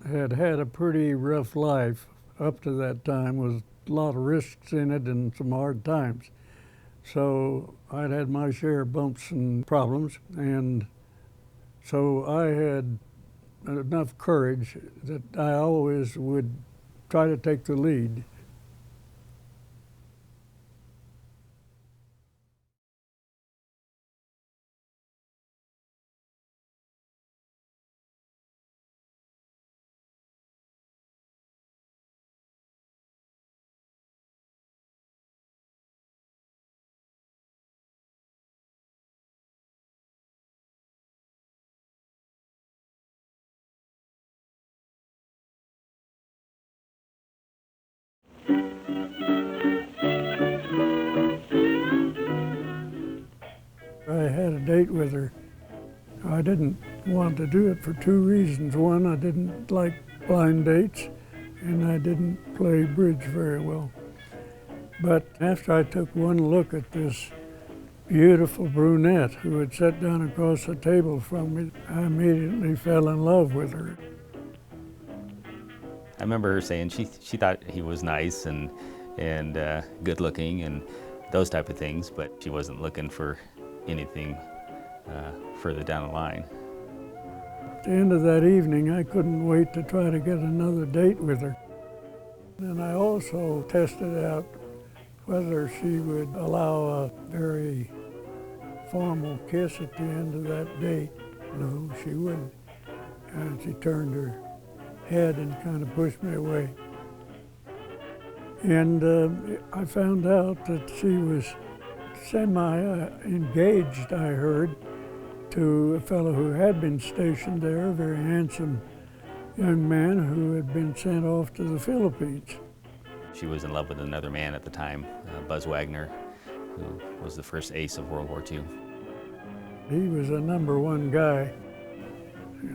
had had a pretty rough life up to that time, with a lot of risks in it and some hard times. So I'd had my share of bumps and problems, and so I had enough courage that I always would try to take the lead. I had a date with her. I didn't want to do it for two reasons. One, I didn't like blind dates, and I didn't play bridge very well. But after I took one look at this beautiful brunette who had sat down across the table from me, I immediately fell in love with her. I remember her saying she thought he was nice and good looking and those type of things, but she wasn't looking for anything further down the line. At the end of that evening, I couldn't wait to try to get another date with her. And I also tested out whether she would allow a very formal kiss at the end of that date. No, she wouldn't. And she turned her head and kind of pushed me away. And I found out that she was semi-engaged, I heard, to a fellow who had been stationed there, a very handsome young man who had been sent off to the Philippines. She was in love with another man at the time, Buzz Wagner, who was the first ace of World War II. He was a #1 guy,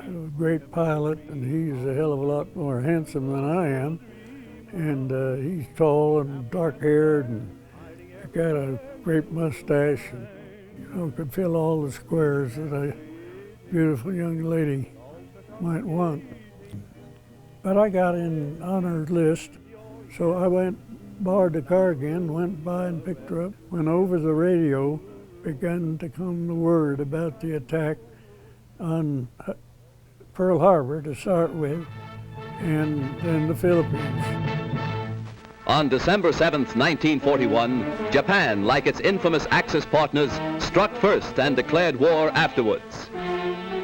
a great pilot, and he's a hell of a lot more handsome than I am. And he's tall and dark-haired and got a great mustache, and could fill all the squares that a beautiful young lady might want. But I got in on her list, so I borrowed the car again, went by and picked her up. When over the radio began to come the word about the attack on Pearl Harbor to start with, and then the Philippines. On December 7th, 1941, Japan, like its infamous Axis partners, struck first and declared war afterwards.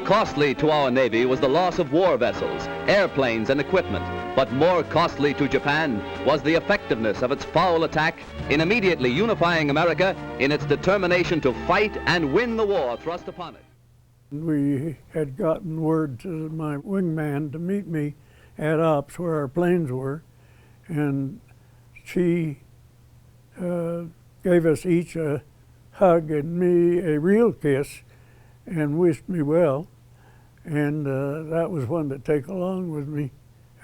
Costly to our Navy was the loss of war vessels, airplanes, and equipment, but more costly to Japan was the effectiveness of its foul attack in immediately unifying America in its determination to fight and win the war thrust upon it. We had gotten word to my wingman to meet me at ops where our planes were, and she gave us each a hug and me a real kiss and wished me well. And that was one to take along with me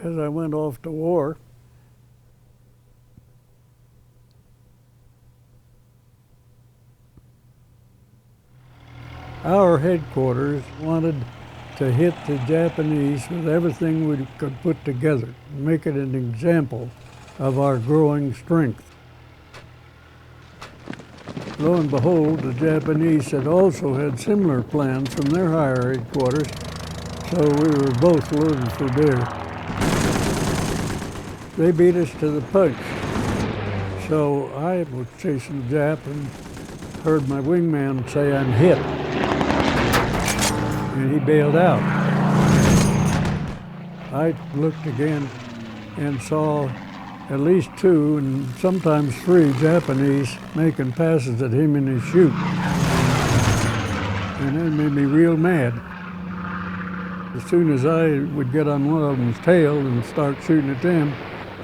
as I went off to war. Our headquarters wanted to hit the Japanese with everything we could put together, make it an example of our growing strength. Lo and behold, the Japanese had also had similar plans from their higher headquarters, so we were both loaded for bear. They beat us to the punch. So I was chasing the Jap and heard my wingman say, "I'm hit." And he bailed out. I looked again and saw at least 2 and sometimes 3 Japanese making passes at him in his chute. And that made me real mad. As soon as I would get on one of them's tail and start shooting at them,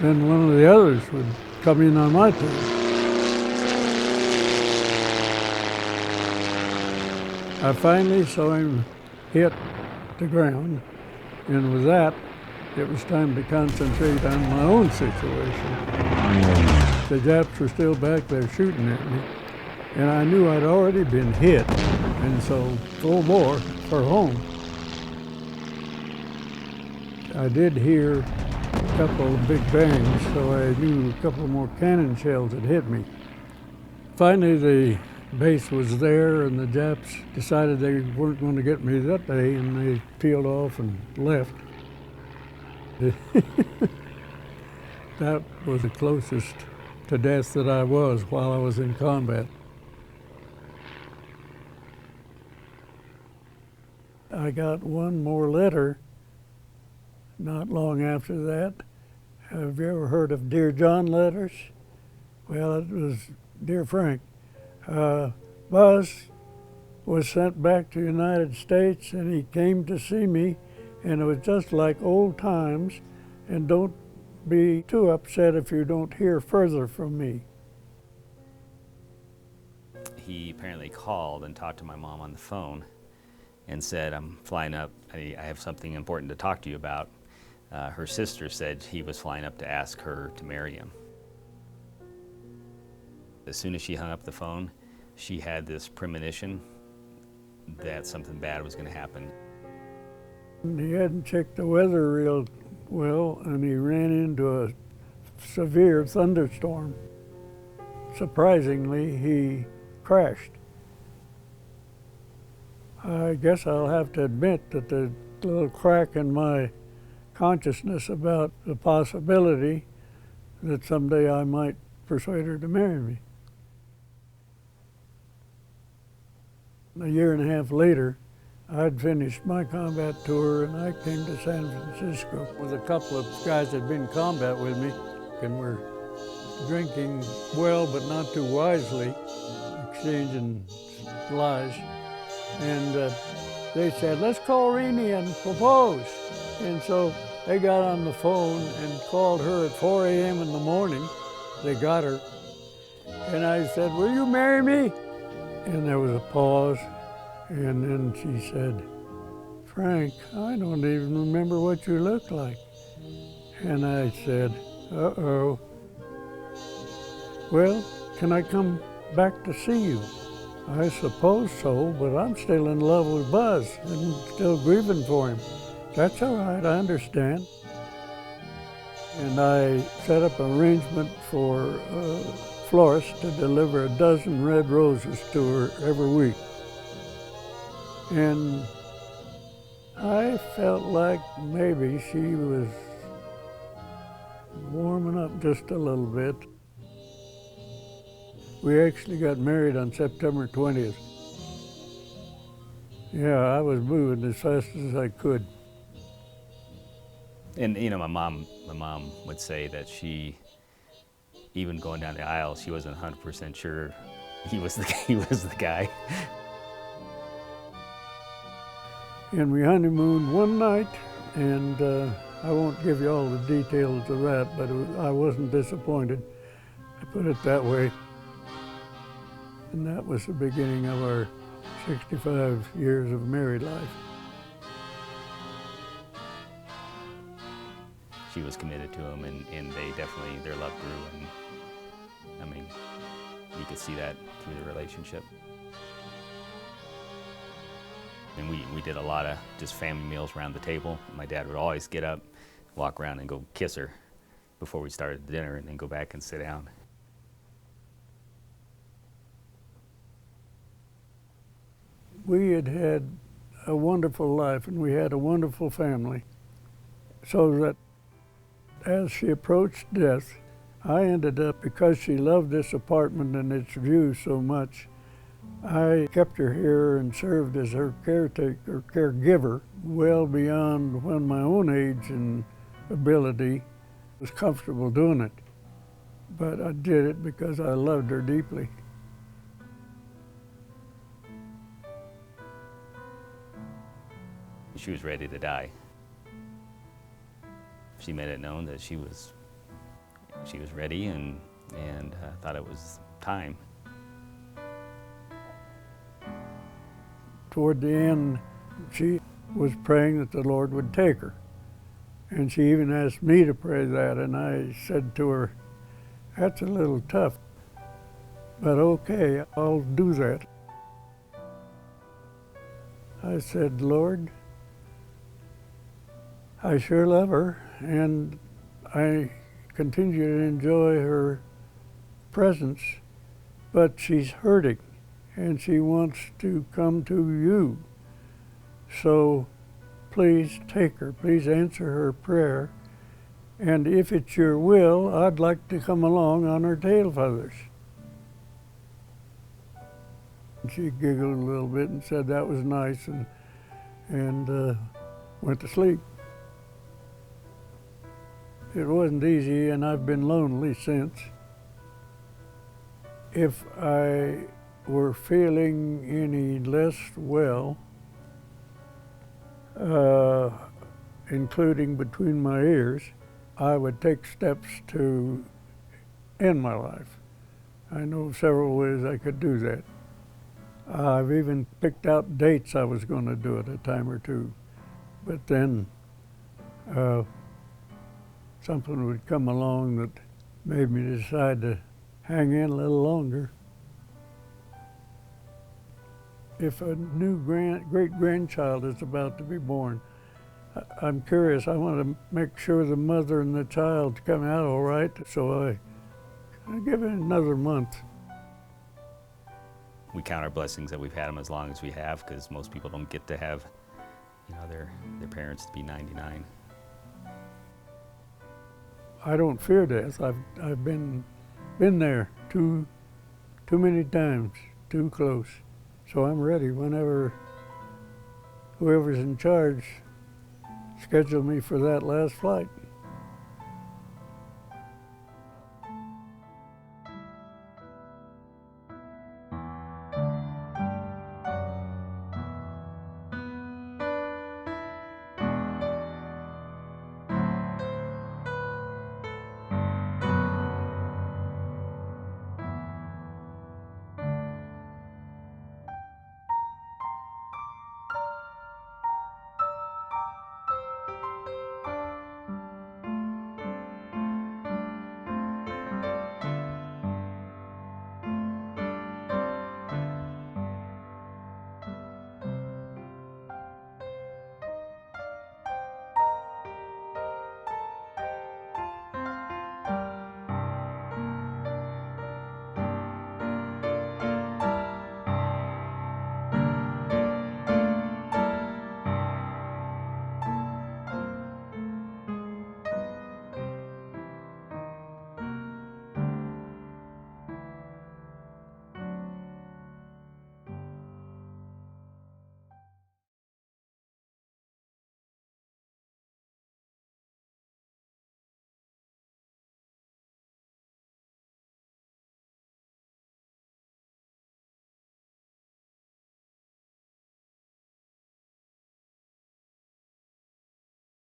then one of the others would come in on my tail. I finally saw him hit the ground, and with that, it was time to concentrate on my own situation. The Japs were still back there shooting at me, and I knew I'd already been hit, and so full bore for home. I did hear a couple of big bangs, so I knew a couple more cannon shells had hit me. Finally, the base was there, and the Japs decided they weren't going to get me that day, and they peeled off and left. That was the closest to death that I was while I was in combat. I got one more letter not long after that. Have you ever heard of Dear John letters? Well, it was Dear Frank. Buzz was sent back to the United States, and he came to see me, and it was just like old times, and don't be too upset if you don't hear further from me. He apparently called and talked to my mom on the phone and said, I'm flying up, I have something important to talk to you about. Her sister said he was flying up to ask her to marry him. As soon as she hung up the phone, she had this premonition that something bad was going to happen. He hadn't checked the weather real well, and he ran into a severe thunderstorm. Surprisingly, he crashed. I guess I'll have to admit that the little crack in my consciousness about the possibility that someday I might persuade her to marry me. A year and a half later, I'd finished my combat tour, and I came to San Francisco with a couple of guys that had been in combat with me, and we're drinking well but not too wisely, exchanging lies. And they said, let's call Renee and propose. And so they got on the phone and called her at 4 a.m. in the morning. They got her. And I said, will you marry me? And there was a pause. And then she said, Frank, I don't even remember what you look like. And I said, uh-oh. Well, can I come back to see you? I suppose so, but I'm still in love with Buzz and still grieving for him. That's all right, I understand. And I set up an arrangement for a florist to deliver a dozen red roses to her every week. And I felt like maybe she was warming up just a little bit. We actually got married on September 20th. Yeah, I was moving as fast as I could. And you know, my mom would say that she, even going down the aisle, she wasn't 100% sure he was the guy. And we honeymooned one night, and I won't give you all the details of that, but I wasn't disappointed. I put it that way. And that was the beginning of our 65 years of married life. She was committed to him, and they definitely, their love grew, and I mean, you could see that through the relationship. And we did a lot of just family meals around the table. My dad would always get up, walk around and go kiss her before we started dinner, and then go back and sit down. We had had a wonderful life, and we had a wonderful family. So that as she approached death, I ended up, because she loved this apartment and its view so much, I kept her here and served as her caretaker, caregiver, well beyond when my own age and ability was comfortable doing it. But I did it because I loved her deeply. She was ready to die. She made it known that she was ready, and thought it was time. Toward the end, she was praying that the Lord would take her. And she even asked me to pray that, and I said to her, that's a little tough, but okay, I'll do that. I said, Lord, I sure love her, and I continue to enjoy her presence, but she's hurting, and she wants to come to you. So please take her, please answer her prayer, and if it's your will, I'd like to come along on her tail feathers. And she giggled a little bit and said that was nice, and went to sleep. It wasn't easy, and I've been lonely since. If I were feeling any less well, including between my ears, I would take steps to end my life. I know several ways I could do that. I've even picked out dates I was going to do it a time or two, but then something would come along that made me decide to hang in a little longer. If a new great-grandchild is about to be born, I'm curious. I want to make sure the mother and the child come out all right, so I give it another month. We count our blessings that we've had them as long as we have, because most people don't get to have, their parents to be 99. I don't fear death. I've been there too many times, too close. So I'm ready whenever whoever's in charge schedule me for that last flight.